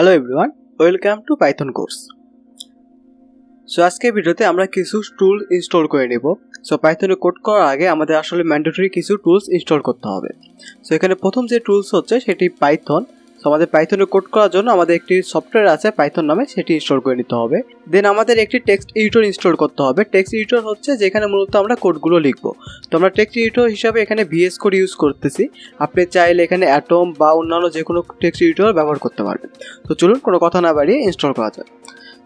Hello everyone, welcome to Python course. So আজকে ভিডিওতে আমরা কিছু টুল ইনস্টল করে নেব। সো পাইথনে কোড করার আগে আমাদের আসলে ম্যান্ডেটরি কিছু টুলস ইনস্টল করতে হবে। সো এখানে প্রথম যে টুলস হচ্ছে সেটি পাইথন। সো আমাদের পাইথনে কোড করার জন্য আমাদের একটি সফটওয়্যার আছে পাইথন নামে, সেটি ইনস্টল করে নিতে হবে। দেন আমাদের একটি টেক্সট এডিটর ইনস্টল করতে হবে। টেক্সট এডিটর হচ্ছে যেখানে মূলত আমরা কোডগুলো লিখব। তো আমরা টেক্সট এডিটর হিসাবে এখানে ভিএস কোড ইউজ করতেছি। আপনি চাইলে এখানে অ্যাটম বা অন্যান্য যে কোনো টেক্সট এডিটর ব্যবহার করতে পারবেন। তো চলুন কোনো কথা না বাড়িয়ে ইনস্টল করা যায়।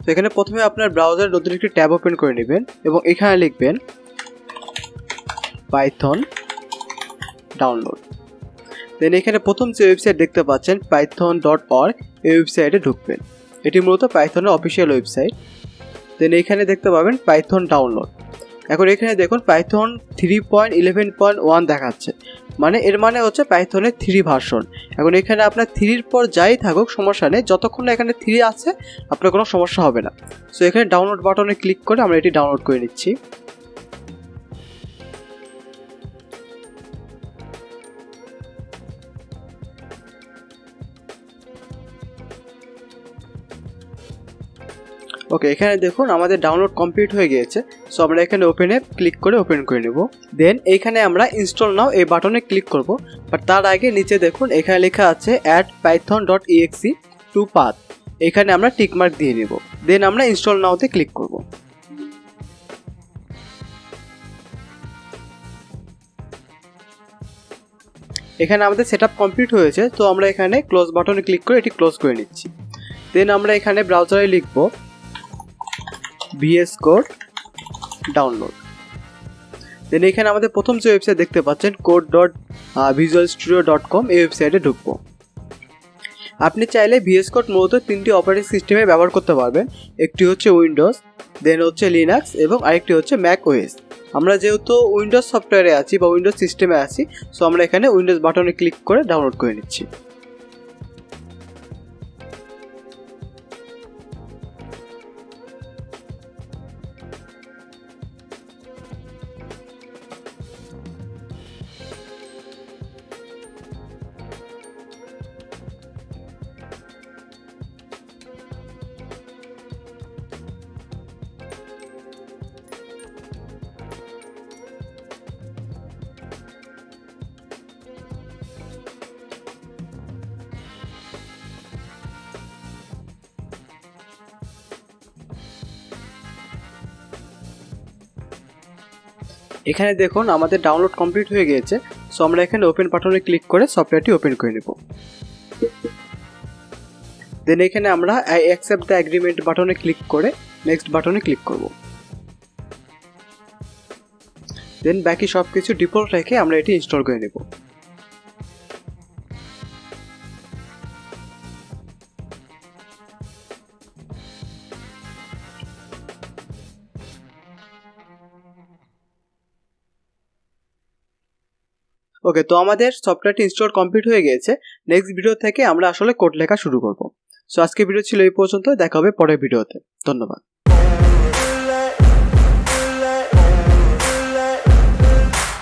তো এখানে প্রথমে আপনার ব্রাউজার নতুন একটি ট্যাব ওপেন করে নেবেন এবং এখানে লিখবেন পাইথন ডাউনলোড। দেন এখানে প্রথম যে ওয়েবসাইট দেখতে পাচ্ছেন python.org, এই ওয়েবসাইটে ঢুকবেন। এটি মূলত পাইথনের অফিসিয়াল ওয়েবসাইট। দেন এখানে দেখতে পাবেন পাইথন ডাউনলোড। এখন এখানে দেখুন পাইথন 3.11.1 দেখাচ্ছে, মানে এর মানে হচ্ছে পাইথনের 3 ভার্সন। এখন এখানে আপনার 3-র পর যাই থাকুক সমস্যা নেই, যতক্ষণ না এখানে 3 আছে আপনার কোনো সমস্যা হবে না। সো এখানে ডাউনলোড বাটনে ক্লিক করে আমরা এটি ডাউনলোড করে নিচ্ছি। ওকে, এখানে দেখুন আমাদের ডাউনলোড কমপ্লিট হয়ে গিয়েছে। সো আমরা এখানে ওপেনে ক্লিক করে ওপেন করে নেব। দেন এইখানে আমরা ইনস্টল নাও এই বাটনে ক্লিক করব। বাট তার আগে নিচে দেখুন এখানে লেখা আছে অ্যাড python.exe টু পাথ, এখানে আমরা টিকমার্ক দিয়ে নেব। দেন আমরা ইনস্টল নাওতে ক্লিক করব। এখানে আমাদের সেটআপ কমপ্লিট হয়েছে। তো আমরা এখানে ক্লোজ বাটনে ক্লিক করে এটি ক্লোজ করে নিচ্ছি। দেন আমরা এখানে ব্রাউজারে লিখব VS Code ডাউনলোড। দেন এখানে আমাদের প্রথম যে ওয়েবসাইট দেখতে পাচ্ছেন code.visualstudio.com, এই ওয়েবসাইটে ঢুকবো। আপনি চাইলে VS Code মূলত 3টি অপারেটিং সিস্টেমে ব্যবহার করতে পারবেন। একটি হচ্ছে উইন্ডোজ, দেন হচ্ছে লিনাক্স এবং আরেকটি হচ্ছে ম্যাক ওএস। আমরা যেহেতু উইন্ডোজ সফটওয়্যারে আছি বা উইন্ডোজ সিস্টেমে আছি, সো আমরা এখানে উইন্ডোজ বাটনে ক্লিক করে ডাউনলোড করে নিচ্ছি। এখানে দেখুন আমাদের ডাউনলোড কমপ্লিট হয়ে গিয়েছে। সো আমরা এখানে ওপেন বাটনে ক্লিক করে সফটওয়্যারটি ওপেন করে নেব। দেন এখানে আমরা আই অ্যাকসেপ্ট দ্য এগ্রিমেন্ট বাটনে ক্লিক করে নেক্সট বাটনে ক্লিক করব। দেন বাকি সব কিছু ডিফল্ট রেখে আমরা এটি ইনস্টল করে নেব। ওকে, তো আমাদের সফটওয়্যারটি ইনস্টল কমপ্লিট হয়ে গিয়েছে। নেক্সট ভিডিও থেকে আমরা আসলে কোড লেখা শুরু করব। সো আজকে ভিডিও ছিল এই পর্যন্ত, দেখা হবে পরের ভিডিওতে। ধন্যবাদ।